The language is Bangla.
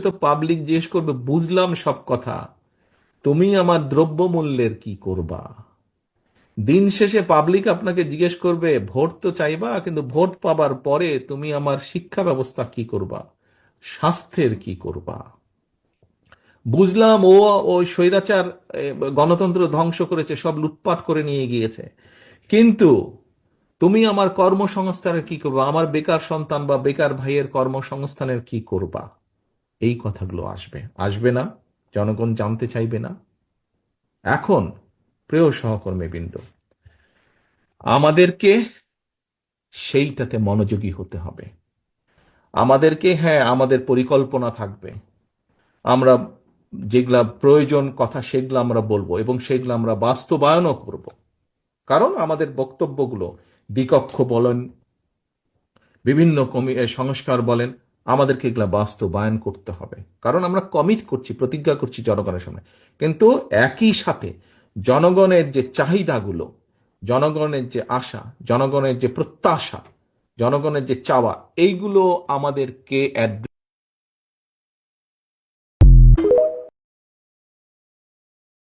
তো পাবলিক জিজ্ঞেস করবে, বুঝলাম সব কথা, তুমি আমার দ্রব্যমূল্যের কি করবা? দিন শেষে পাবলিক আপনাকে জিজ্ঞেস করবে, ভোট তো চাইবা, কিন্তু ভোট পাবার পরে তুমি আমার শিক্ষা ব্যবস্থা কি করবা, স্বাস্থ্যের কি করবা? বুঝলাম ওই স্বৈরাচার গণতন্ত্র ধ্বংস করেছে, সব লুটপাট করে নিয়ে গিয়েছে, কিন্তু তুমি আমার কর্মসংস্থানের কি করবা, আমার বেকার সন্তান বা বেকার ভাইয়ের কর্মসংস্থানের কি করবা? এই কথাগুলো আসবে, আসবে না? জনগণ জানতে চাইবে না? এখন প্রিয় সহকর্মীবৃন্দ, আমাদেরকে সেইটাতে মনোযোগী হতে হবে। আমাদেরকে, হ্যাঁ, আমাদের পরিকল্পনা থাকবে, আমরা যেগুলা প্রয়োজন কথা সেগুলো আমরা বলবো এবং সেগুলো আমরা বাস্তবায়নও করব। কারণ আমাদের বক্তব্যগুলো, বিকক্ষ বলেন, বিভিন্ন সংস্কার বলেন, আমাদেরকে এগুলা বাস্তবায়ন করতে হবে। কারণ আমরা কমিট করছি, প্রতিজ্ঞা করছি জনগণের সামনে। কিন্তু একই সাথে জনগণের যে চাহিদাগুলো, জনগণের যে আশা, জনগণের যে প্রত্যাশা, জনগণের যে চাওয়া, এইগুলো আমাদেরকে